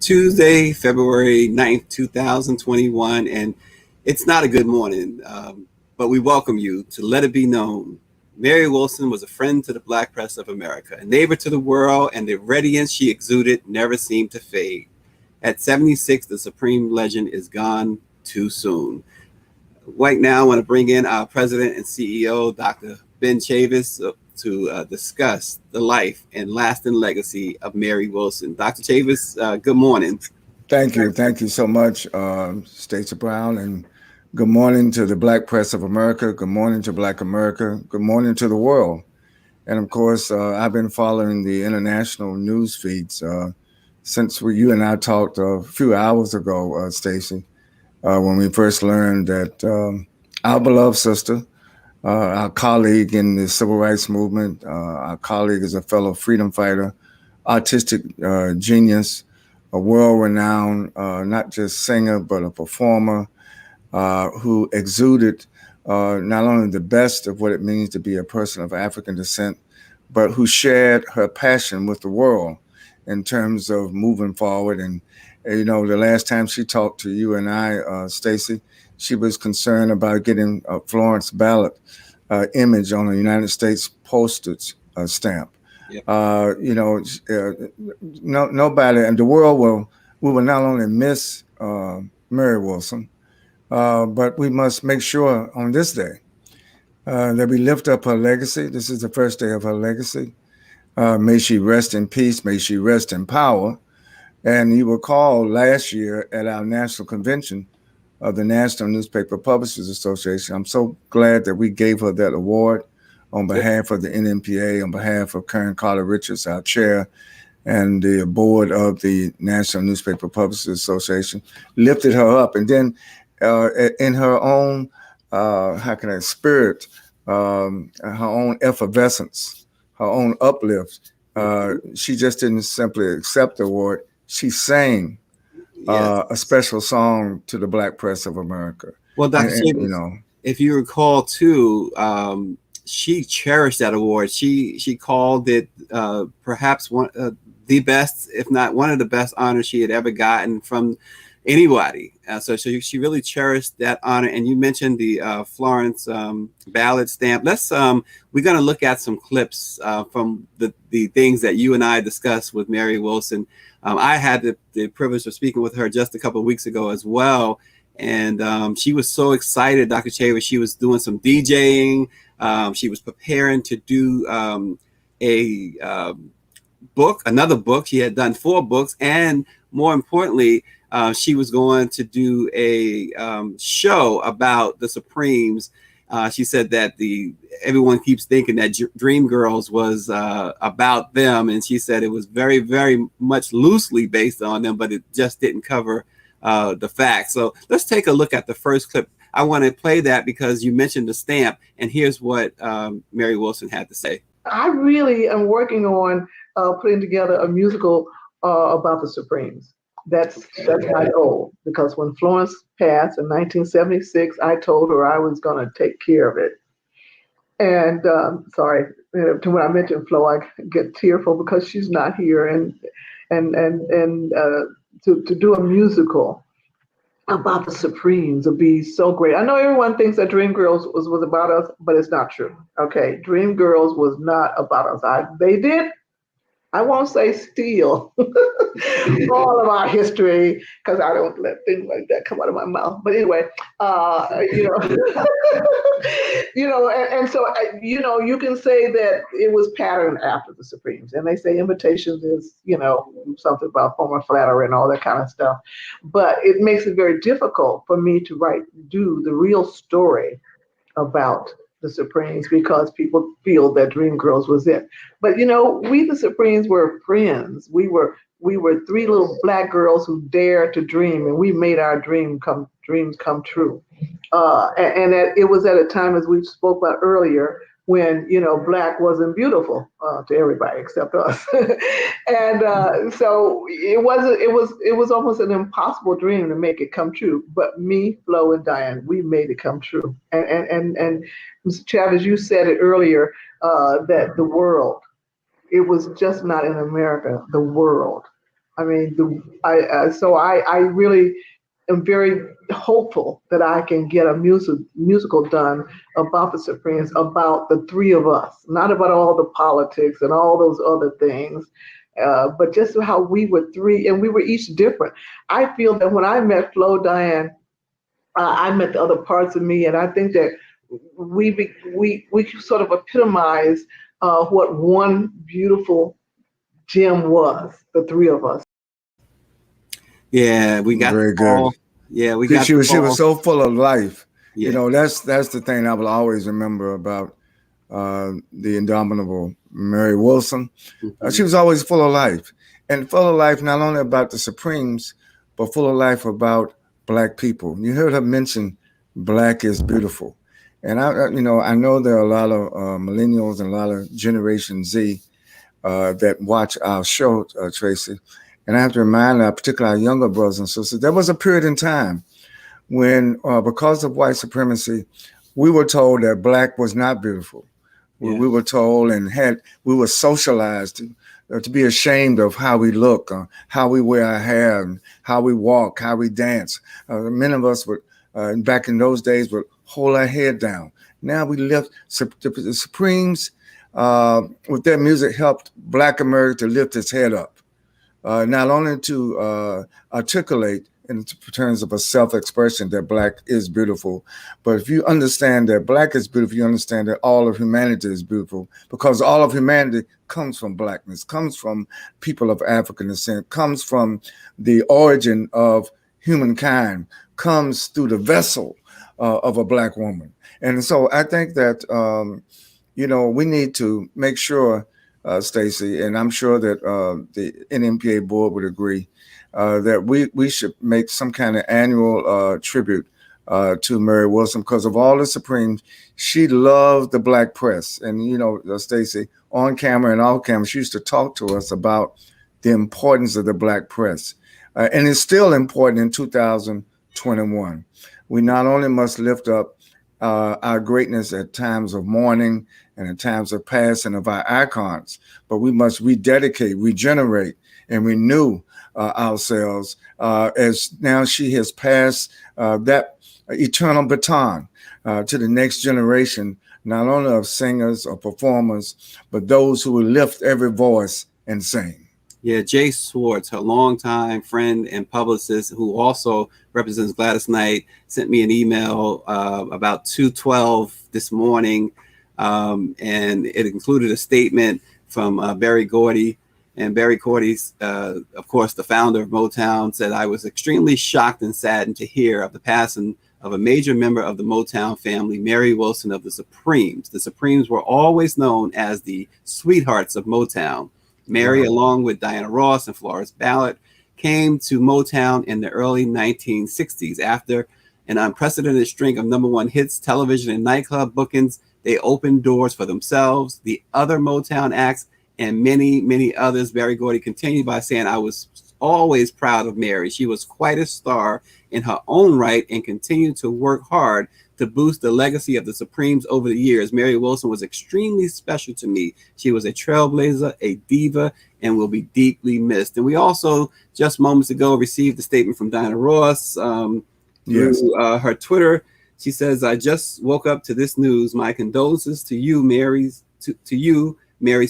Tuesday, February 9th, 2021, and it's not a good morning, but we welcome you to Let It Be Known. Mary Wilson was a friend to the Black press of America, a neighbor to the world, and the radiance she exuded never seemed to fade. At 76, the supreme legend is gone too soon. Right now, I want to bring in our president and CEO, Dr. Ben Chavis, to discuss the life and lasting legacy of Mary Wilson. Dr. Chavis, good morning. Thank you. Thank you so much, Stacey Brown, and good morning to the Black press of America. Good morning to Black America. Good morning to the world. And of course, I've been following the international news feeds since you and I talked a few hours ago, Stacey, when we first learned that our beloved sister, our colleague in the civil rights movement, our colleague is a fellow freedom fighter, artistic genius, a world-renowned, not just singer, but a performer who exuded not only the best of what it means to be a person of African descent, but who shared her passion with the world in terms of moving forward. And, you know, the last time she talked to you and I, Stacey, she was concerned about getting a Florence ballot image on a United States postage stamp. Yep. Nobody in the world we will not only miss Mary Wilson, but we must make sure on this day that we lift up her legacy. This is the first day of her legacy. May she rest in peace. May she rest in power. And you recall last year at our national convention of the National Newspaper Publishers Association, I'm so glad that we gave her that award on behalf of the NNPA, on behalf of Karen Carter Richards, our chair, and the board of the National Newspaper Publishers Association, lifted her up. And then in her own, spirit, her own effervescence, her own uplift, she just didn't simply accept the award. She sang a special song to the Black press of America. Well, Dr. Chavis, if you recall too, she cherished that award. She called it perhaps one the best, if not one of the best honors she had ever gotten from anybody. So she really cherished that honor. And you mentioned the Florence ballot stamp. We're going to look at some clips from the things that you and I discussed with Mary Wilson. I had the privilege of speaking with her just a couple of weeks ago as well. And she was so excited, Dr. Chavis. She was doing some DJing. She was preparing to do another book. She had done 4 books. And more importantly, she was going to do a show about the Supremes. She said that everyone keeps thinking that Dreamgirls was about them, and she said it was very, very much loosely based on them, but it just didn't cover the facts. So let's take a look at the first clip. I want to play that because you mentioned the stamp, and here's what Mary Wilson had to say. I really am working on putting together a musical about the Supremes. That's my goal, because when Florence passed in 1976, I told her I was going to take care of it. And sorry, when I mention Flo, I get tearful because she's not here, and to do a musical about the Supremes would be so great. I know everyone thinks that Dreamgirls was about us, but it's not true. Okay, Dreamgirls was not about us. They did, I won't say steal all of our history, because I don't let things like that come out of my mouth. But anyway, and so, you can say that it was patterned after the Supremes. And they say Invitations is, something about former flattery and all that kind of stuff. But it makes it very difficult for me to do the real story about the Supremes, because people feel that Dreamgirls was it. But we the Supremes were friends. We were 3 little Black girls who dared to dream, and we made our dreams come true. And it was at a time, as we spoke about earlier, when Black wasn't beautiful to everybody except us. And so it was almost an impossible dream to make it come true. But me, Flo, and Diane, we made it come true. And Mr. Chavez, you said it earlier, that the world, it was just not in America, the world I mean, I really am very hopeful that I can get a musical done about the Supremes, about the three of us, not about all the politics and all those other things, but just how we were three and we were each different. I feel that when I met Flo Diane, I met the other parts of me, and I think that we sort of epitomize what one beautiful gem was, the three of us. Yeah, we got Very the good. ball. Yeah, we got She the was ball. so full of life. You Yeah. know, that's the thing I will always remember about the indomitable Mary Wilson. She Mhm. was always full of life, and full of life not only about the Supremes, but full of life about Black people. You heard her mention Black is beautiful, and I know there are a lot of millennials and a lot of Generation Z that watch our show, Tracy. And I have to remind particularly our younger brothers and sisters, there was a period in time when, because of white supremacy, we were told that Black was not beautiful. Yeah. We were told we were socialized to be ashamed of how we look, how we wear our hair, and how we walk, how we dance. Many of us would, back in those days, would hold our head down. Now we lift the Supremes with their music helped Black America to lift its head up, not only to articulate in terms of a self-expression that Black is beautiful, but if you understand that Black is beautiful, you understand that all of humanity is beautiful, because all of humanity comes from Blackness, comes from people of African descent, comes from the origin of humankind, comes through the vessel of a Black woman. And so I think that we need to make sure, Stacey, and I'm sure that the NMPA board would agree, that we should make some kind of annual tribute to Mary Wilson, because of all the Supremes. She loved the Black press. And, Stacey, on camera and off camera, she used to talk to us about the importance of the Black press. And it's still important in 2021. We not only must lift up our greatness at times of mourning and at times of passing of our icons, but we must rededicate, regenerate, and renew ourselves as now she has passed that eternal baton to the next generation, not only of singers or performers, but those who will lift every voice and sing. Yeah, Jay Swartz, her longtime friend and publicist, who also represents Gladys Knight, sent me an email about 2:12 this morning, and it included a statement from Berry Gordy. And Berry Gordy's, of course, the founder of Motown, said, "I was extremely shocked and saddened to hear of the passing of a major member of the Motown family, Mary Wilson of the Supremes. The Supremes were always known as the sweethearts of Motown. Mary, along with Diana Ross and Florence Ballard, came to Motown in the early 1960s. After an unprecedented string of #1 hits, television and nightclub bookings, they opened doors for themselves, the other Motown acts, and many, many others." Berry Gordy continued by saying, "I was always proud of Mary. She was quite a star in her own right and continued to work hard to boost the legacy of the Supremes over the years. Mary Wilson was extremely special to me. She was a trailblazer, a diva, and will be deeply missed." And we also, just moments ago, received a statement from Diana Ross through her Twitter. She says, "I just woke up to this news. My condolences to you, Mary's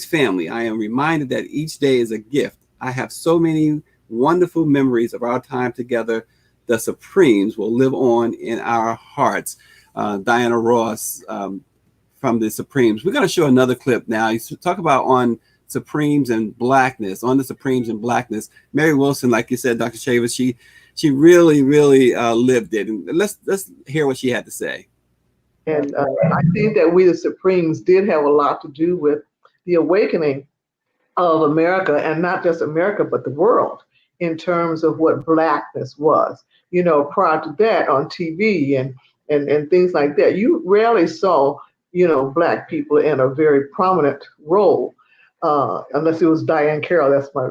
family. I am reminded that each day is a gift. I have so many wonderful memories of our time together. The Supremes will live on in our hearts." Diana Ross from the Supremes. We're going to show another clip now. You talk about on Supremes and Blackness, on the Supremes and Blackness. Mary Wilson, like you said, Dr. Chavis, she really, really lived it. And let's hear what she had to say. And I think that we, the Supremes, did have a lot to do with the awakening of America, and not just America, but the world, in terms of what Blackness was. Prior to that, on TV and things like that, you rarely saw, Black people in a very prominent role, unless it was Diane Carroll. That's my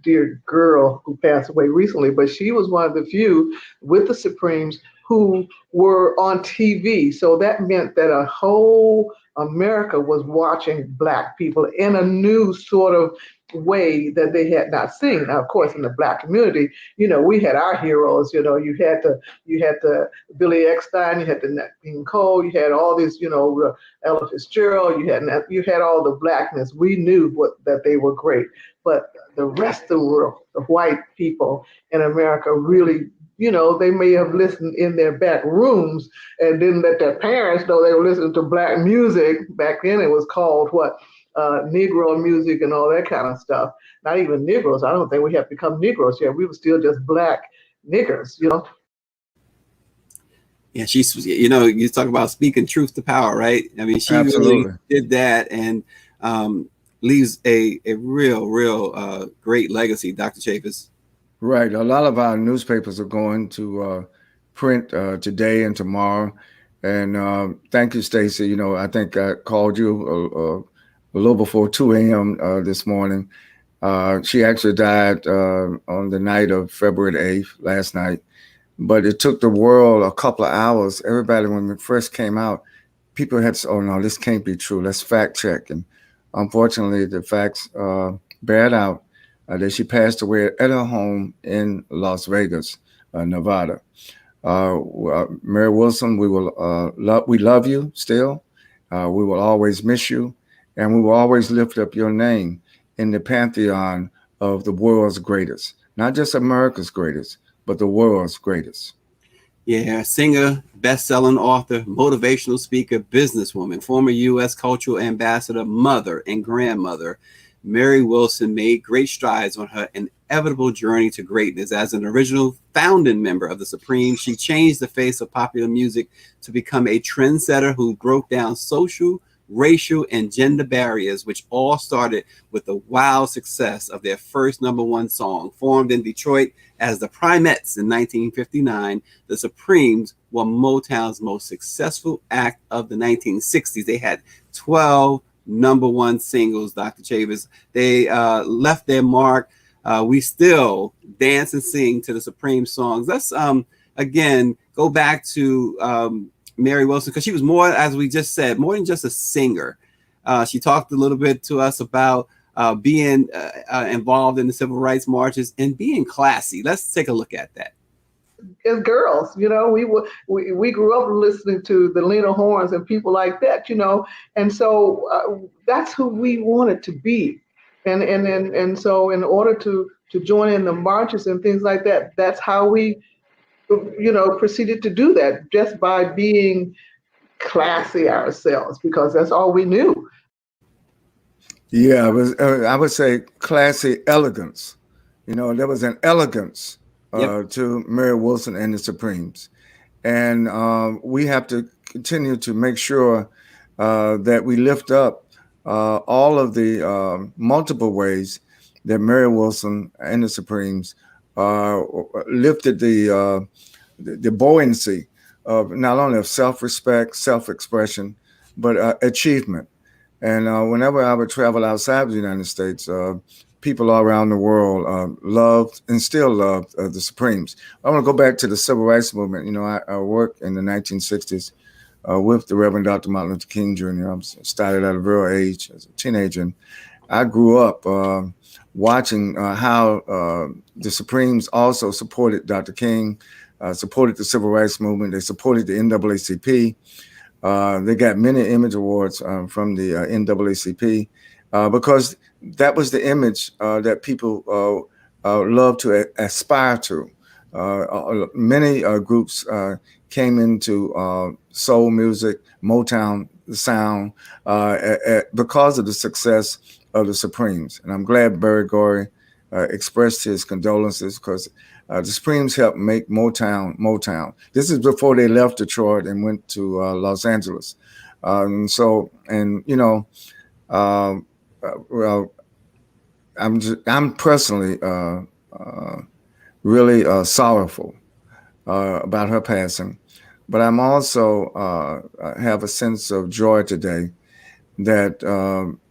dear girl who passed away recently, but she was one of the few with the Supremes who were on TV. So that meant that a whole America was watching Black people in a new sort of way that they had not seen. Now, of course, in the Black community, we had our heroes. You had the Billy Eckstein, you had the Nat King Cole, you had all these, Ella Fitzgerald, you had all the Blackness. We knew that they were great, but the rest of the world, the white people in America, really, they may have listened in their back rooms and didn't let their parents know they were listening to Black music. Back then, it was called Negro music and all that kind of stuff. Not even Negroes. I don't think we have become Negroes yet. We were still just Black niggers. Yeah, you talk about speaking truth to power, right? I mean, she Absolutely really did that, and leaves a real great legacy, Dr. Chaffetz. right. A lot of our newspapers are going to print today and tomorrow. And thank you, Stacey. I think I called you a little before 2 a.m. This morning. She actually died on the night of February the 8th, last night. But it took the world a couple of hours. Everybody, when it first came out, people had said, oh, no, this can't be true. Let's fact check. And unfortunately, the facts bared out that she passed away at her home in Las Vegas, Nevada. Mary Wilson, we love you still. We will always miss you. And we will always lift up your name in the pantheon of the world's greatest, not just America's greatest, but the world's greatest. Yeah, singer, best-selling author, motivational speaker, businesswoman, former U.S. cultural ambassador, mother, and grandmother, Mary Wilson made great strides on her inevitable journey to greatness. As an original founding member of the Supremes, she changed the face of popular music to become a trendsetter who broke down social, racial, and gender barriers, which all started with the wild success of their first #1 song. Formed in Detroit as the Primettes in 1959, the Supremes were Motown's most successful act of the 1960s. They had 12 #1 singles, Dr. Chaffetz. They left their mark. We still dance and sing to the Supreme songs. Let's again go back to Mary Wilson, because she was more, as we just said, more than just a singer. She talked a little bit to us about being involved in the civil rights marches and being classy. Let's take a look at that. As girls, we grew up listening to the Lena Hornes and people like that, and so that's who we wanted to be, and so in order to join in the marches and things like that, that's how we proceeded to do that, just by being classy ourselves, because that's all we knew. Yeah, I would say classy elegance. There was an elegance to Mary Wilson and the Supremes. And we have to continue to make sure that we lift up all of the multiple ways that Mary Wilson and the Supremes lifted the buoyancy of not only of self-respect, self-expression, but achievement. And whenever I would travel outside the United States, people all around the world loved and still loved the Supremes. I want to go back to the Civil Rights Movement. I worked in the 1960s with the Reverend Dr. Martin Luther King Jr. I started at a real age as a teenager. And I grew up watching how the Supremes also supported Dr. King, supported the Civil Rights Movement. They supported the NAACP. They got many image awards from the NAACP because that was the image that people love to aspire to. Many groups came into soul music, Motown sound, because of the success of the Supremes. And I'm glad Berry Gordy expressed his condolences, because the Supremes helped make Motown. This is before they left Detroit and went to Los Angeles. Well, I'm personally really sorrowful about her passing, but I'm also have a sense of joy today that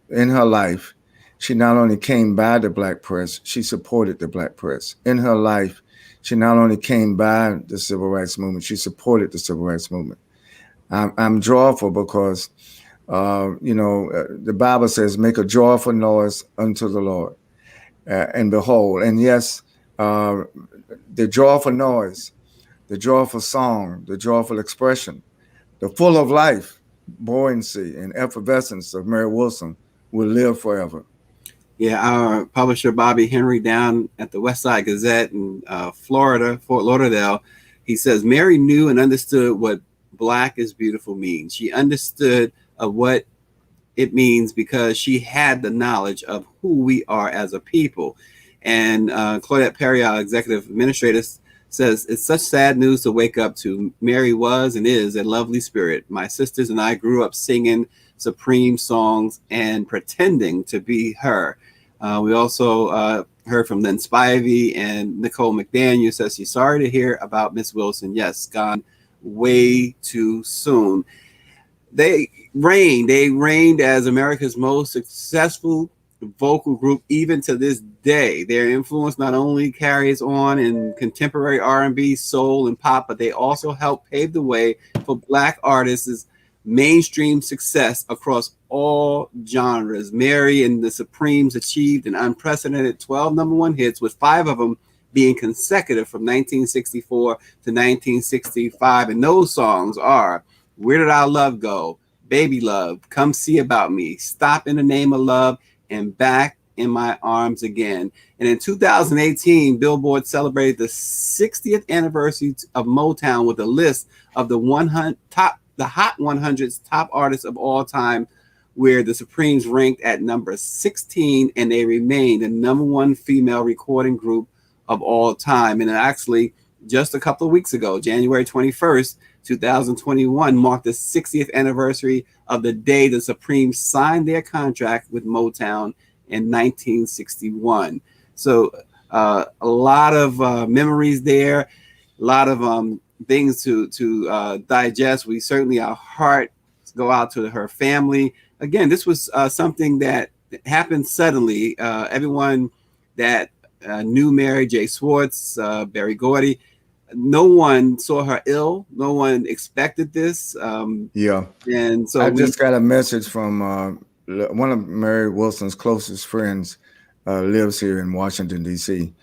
in her life, she not only came by the Black press, she supported the Black press. In her life, she not only came by the Civil Rights Movement, she supported the Civil Rights Movement. I'm joyful because, the Bible says, make a joyful noise unto the Lord. and behold. And yes, the joyful noise, the joyful song, the joyful expression, the full of life, buoyancy, and effervescence of Mary Wilson will live forever. Yeah, our publisher Bobby Henry down at the West Side Gazette in Florida, Fort Lauderdale, he says Mary knew and understood what Black is beautiful means. She understood what it means because she had the knowledge of who we are as a people. And Claudette Perry, our executive administrator, says it's such sad news to wake up to. Mary was and is a lovely spirit. My sisters and I grew up singing Supreme songs and pretending to be her. We also heard from Lynn Spivey, and Nicole McDaniel says she's sorry to hear about Miss Wilson. Yes, gone way too soon. They reigned as America's most successful vocal group even to this day. Their influence not only carries on in contemporary R&B, soul, and pop, but they also helped pave the way for Black artists' mainstream success across all genres. Mary and the Supremes achieved an unprecedented 12 #1 hits, with 5 of them being consecutive from 1964 to 1965. And those songs are Where Did Our Love Go?, Baby Love, Come See About Me, Stop in the Name of Love, and Back in My Arms Again. And in 2018, Billboard celebrated the 60th anniversary of Motown with a list of the Hot 100's top artists of all time, where the Supremes ranked at number 16, and they remained the #1 female recording group of all time. And actually, just a couple of weeks ago, January 21st, 2021, marked the 60th anniversary of the day the Supremes signed their contract with Motown in 1961. So a lot of memories there, a lot of things to digest. We certainly, our hearts go out to her family. Again, this was something that happened suddenly. Everyone that knew Mary J. Swartz, Berry Gordy, no one saw her ill. No one expected this. Yeah. And so I just got a message from one of Mary Wilson's closest friends, lives here in Washington, D.C.,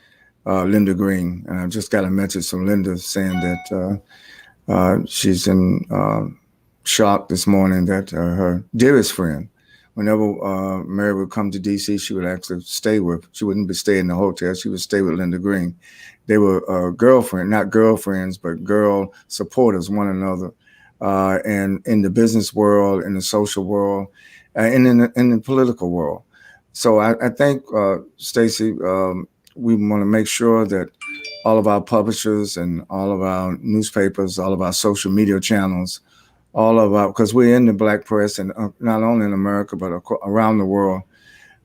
Linda Green. And I just got a message from Linda saying that she's in shock this morning that her dearest friend, whenever Mary would come to D.C., she would actually stay with. She wouldn't be staying in the hotel. She would stay with Linda Green. They were not girlfriends, but girl supporters, one another, and in the business world, in the social world, and in the political world. So I think, Stacey, we want to make sure that all of our publishers and all of our newspapers, all of our social media channels, because we're in the Black press, and not only in America, but around the world,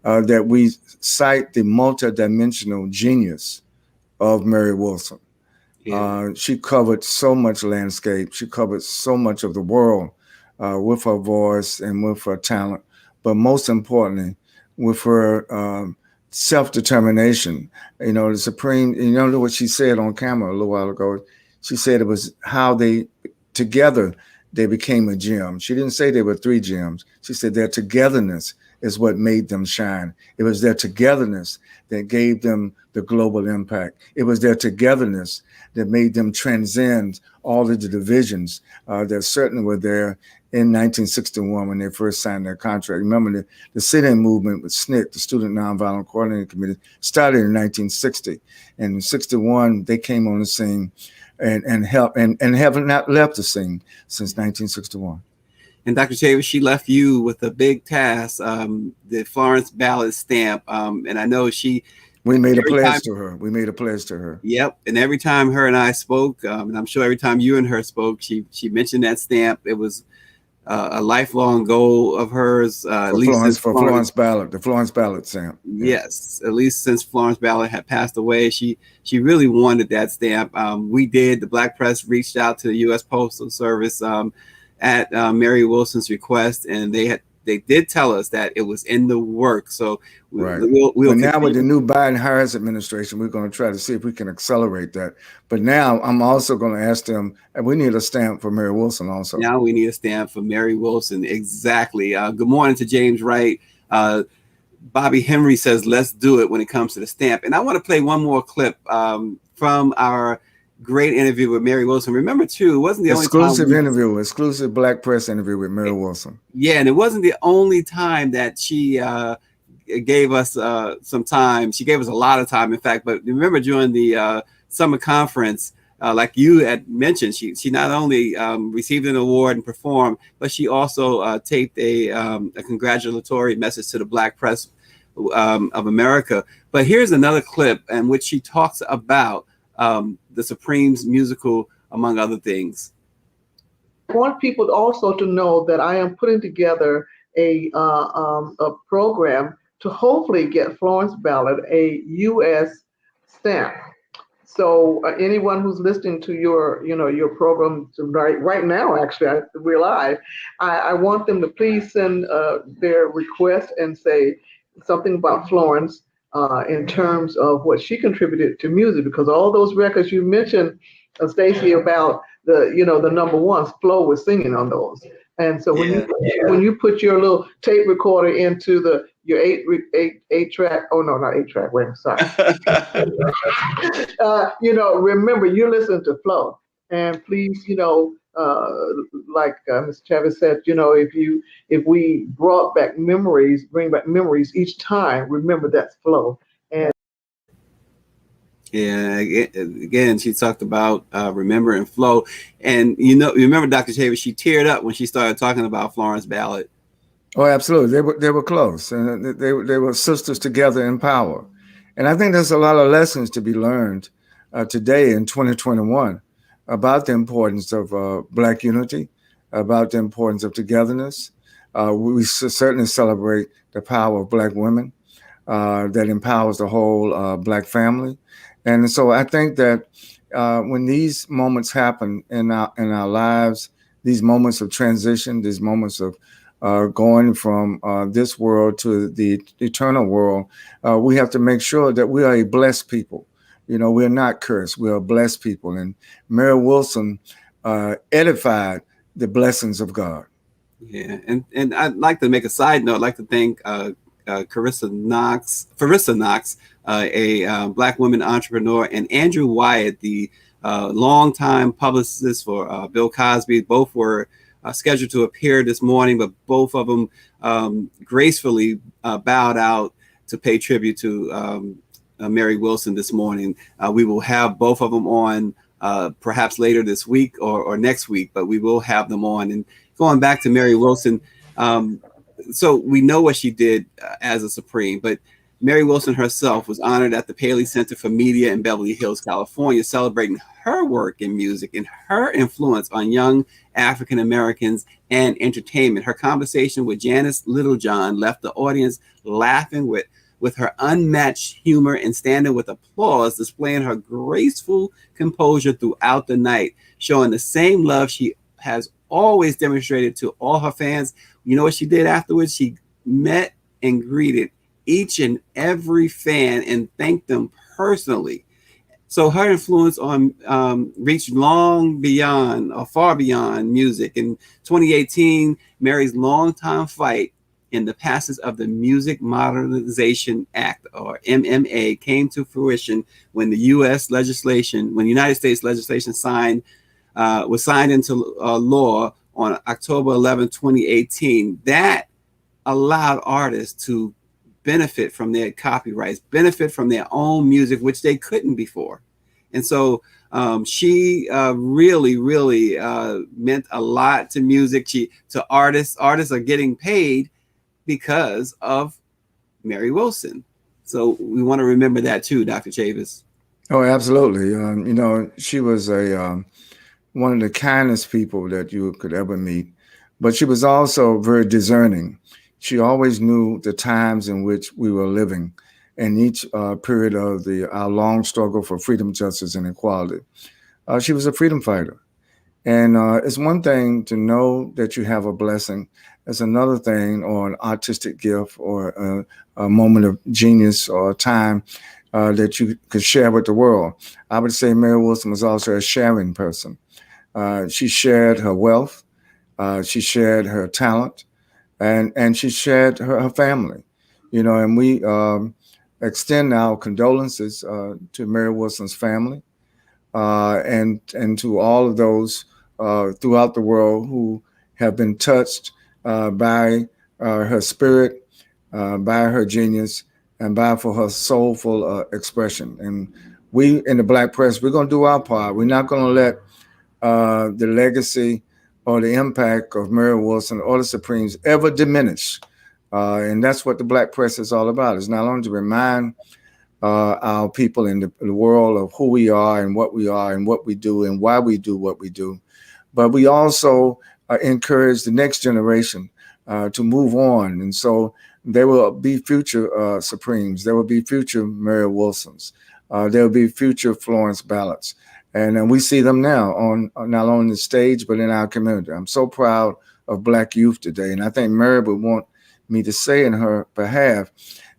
that we cite the multidimensional genius of Mary Wilson. Yeah. She covered so much landscape. She covered so much of the world with her voice and with her talent, but most importantly, with her self-determination. You know, the Supreme, you know what she said on camera a little while ago? She said it was how together they became a gem. She didn't say they were 3 gems. She said their togetherness is what made them shine. It was their togetherness that gave them the global impact. It was their togetherness that made them transcend all of the divisions that certainly were there in 1961 when they first signed their contract. Remember, the sit-in movement with SNCC, the Student Nonviolent Coordinating Committee, started in 1960. And in 61, they came on the scene and have not left the scene since 1961. And Dr. Chavis, she left you with a big task, the Florence Ballot stamp. And I know we made a pledge to her. We made a pledge to her. Yep. And every time her and I spoke, and I'm sure every time you and her spoke, she mentioned that stamp. It was a lifelong goal of hers. At least for Florence Ballot, the Florence Ballot stamp. Yes, at least since Florence Ballot had passed away, she really wanted that stamp. We did. The Black press reached out to the U.S. Postal Service at Mary Wilson's request, and they did tell us that it was in the work. So we'll now with the new Biden-Harris administration, we're going to try to see if we can accelerate that. But now I'm also going to ask them, and we need a stamp for Mary Wilson also. Now we need a stamp for Mary Wilson. Exactly. Good morning to James Wright. Bobby Henry says, let's do it when it comes to the stamp. And I want to play one more clip from our great interview with Mary Wilson. Remember, too, it wasn't the exclusive only interview, exclusive Black press interview with Mary Wilson. Yeah, and it wasn't the only time that she gave us some time. She gave us a lot of time, in fact. But remember, during the summer conference, like you had mentioned, she not only received an award and performed, but she also taped a congratulatory message to the Black press of America. But here's another clip in which she talks about the Supremes musical, among other things. I want people also to know that I am putting together a program to hopefully get Florence Ballard a U.S. stamp. So anyone who's listening to your program right now, actually, we're live. I want them to please send their request and say something about Florence in terms of what she contributed to music, because all those records you mentioned, Stacey, about the number ones, Flo was singing on those. And so when you put your little tape recorder into your eight track, oh no, not 8-track, wait, sorry. Remember, you're listening to Flo, and please, like Mr. Chavez said, if we bring back memories each time, remember that's Flo. And yeah, again, she talked about remembering Flo, and you remember Dr. Chavez, she teared up when she started talking about Florence Ballard. Oh, absolutely. They were close, and they were sisters together in power. And I think there's a lot of lessons to be learned today in 2021 about the importance of Black unity, about the importance of togetherness. We certainly celebrate the power of Black women that empowers the whole Black family. And so I think that when these moments happen in our lives, these moments of transition, these moments of going from this world to the eternal world, we have to make sure that we are a blessed people. We're not cursed. We are blessed people. And Mary Wilson edified the blessings of God. Yeah, and I'd like to make a side note. I'd like to thank Farissa Knox, a Black woman entrepreneur, and Andrew Wyatt, the longtime publicist for Bill Cosby. Both were scheduled to appear this morning, but both of them gracefully bowed out to pay tribute to Mary Wilson this morning. We will have both of them on perhaps later this week or next week, but we will have them on. And going back to Mary Wilson, so we know what she did as a Supreme, but Mary Wilson herself was honored at the Paley Center for Media in Beverly Hills, California, celebrating her work in music and her influence on young African Americans and entertainment. Her conversation with Janice Littlejohn left the audience laughing with her unmatched humor and standing with applause, displaying her graceful composure throughout the night, showing the same love she has always demonstrated to all her fans. You know what she did afterwards? She met and greeted each and every fan and thanked them personally. So her influence on reached long beyond or far beyond music. In 2018, Mary's longtime fight in the passage of the Music Modernization Act, or MMA, came to fruition when the United States legislation was signed into law on October 11, 2018. That allowed artists to benefit from their copyrights, benefit from their own music, which they couldn't before. And so she really, really meant a lot to music, to artists. Artists are getting paid because of Mary Wilson. So we want to remember that too, Dr. Chavez. Oh, absolutely. She was one of the kindest people that you could ever meet, but she was also very discerning. She always knew the times in which we were living in each period of our long struggle for freedom, justice, and equality. She was a freedom fighter. And it's one thing to know that you have a blessing. It's another thing, or an artistic gift, or a moment of genius or time that you could share with the world. I would say Mary Wilson was also a sharing person. She shared her wealth, she shared her talent, and she shared her family. and we extend our condolences to Mary Wilson's family and to all of those throughout the world who have been touched by her spirit, by her genius, and by for her soulful expression. And we in the Black press, we're going to do our part. We're not going to let the legacy or the impact of Mary Wilson or the Supremes ever diminish. And that's what the Black press is all about. It's not only to remind our people in the world of who we are and what we do and why we do what we do, but we also encourage the next generation to move on. And so there will be future Supremes. There will be future Mary Wilsons. There will be future Florence Ballots. And we see them now on not only the stage, but in our community. I'm so proud of Black youth today. And I think Mary would want me to say in her behalf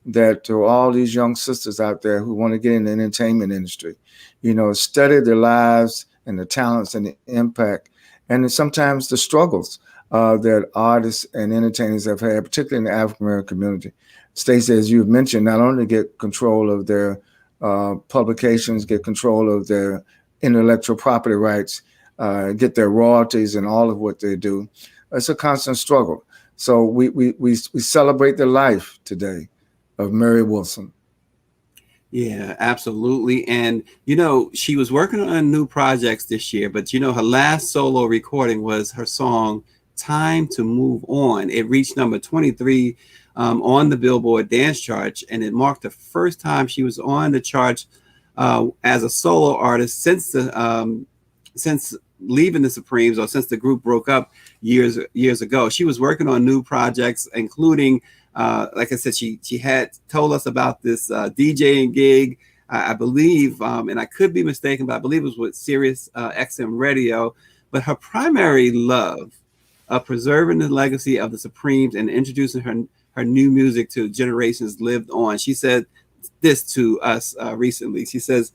that to all these young sisters out there who want to get in the entertainment industry, study their lives and the talents and the impact and sometimes the struggles that artists and entertainers have had, particularly in the African-American community. Stacey, as you've mentioned, not only get control of their publications, get control of their intellectual property rights, get their royalties and all of what they do. It's a constant struggle. So we celebrate the life today of Mary Wilson. Yeah, absolutely. And, she was working on new projects this year, but, her last solo recording was her song, Time to Move On. It reached number 23 on the Billboard Dance Chart, and it marked the first time she was on the charts as a solo artist since leaving the Supremes, or since the group broke up years ago. She was working on new projects, including like I said, she had told us about this DJing gig, I believe, and I could be mistaken, but I believe it was with Sirius XM Radio. But her primary love of preserving the legacy of the Supremes and introducing her new music to generations lived on. She said this to us recently. She says,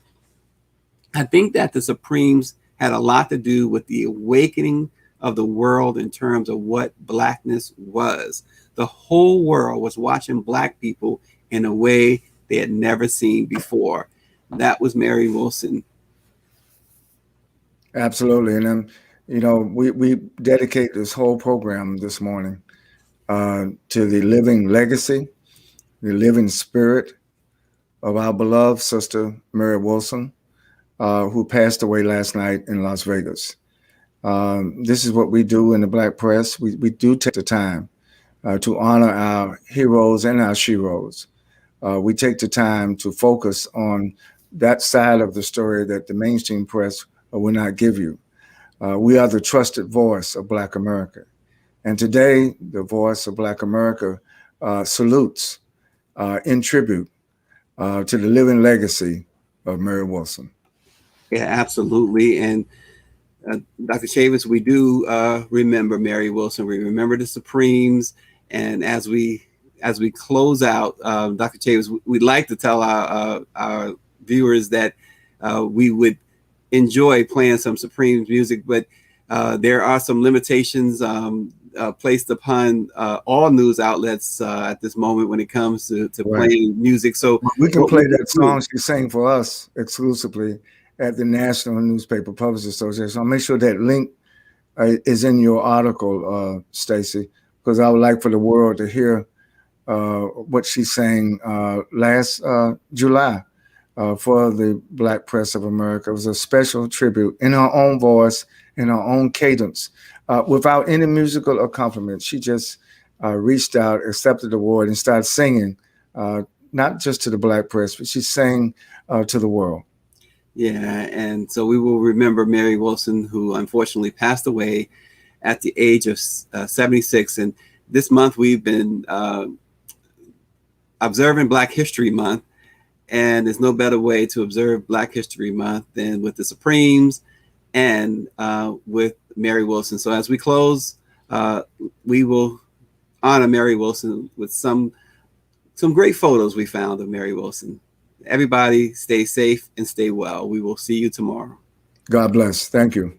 I think that the Supremes had a lot to do with the awakening of the world in terms of what Blackness was. The whole world was watching Black people in a way they had never seen before. That was Mary Wilson. Absolutely. And we dedicate this whole program this morning to the living legacy, the living spirit of our beloved sister, Mary Wilson, who passed away last night in Las Vegas. This is what we do in the Black press. We do take the time to honor our heroes and our sheroes. We take the time to focus on that side of the story that the mainstream press will not give you. We are the trusted voice of Black America. And today, the voice of Black America salutes in tribute to the living legacy of Mary Wilson. Yeah, absolutely. And Dr. Chavis, we do remember Mary Wilson. We remember the Supremes. And as we close out, Dr. Chavis, we'd like to tell our viewers that we would enjoy playing some Supremes music, but there are some limitations placed upon all news outlets at this moment when it comes to Right. playing music. So we can play that song she sang for us exclusively at the National Newspaper Publishers Association. I'll make sure that link is in your article, Stacey, because I would like for the world to hear what she sang last July for the Black Press of America. It was a special tribute in her own voice, in her own cadence, without any musical accompaniment. She just reached out, accepted the award, and started singing, not just to the Black press, but she sang to the world. Yeah, and so we will remember Mary Wilson, who unfortunately passed away at the age of 76. And this month we've been observing Black History Month, and there's no better way to observe Black History Month than with the Supremes and with Mary Wilson. So as we close, we will honor Mary Wilson with some great photos we found of Mary Wilson. Everybody stay safe and stay well. We will see you tomorrow. God bless. Thank you.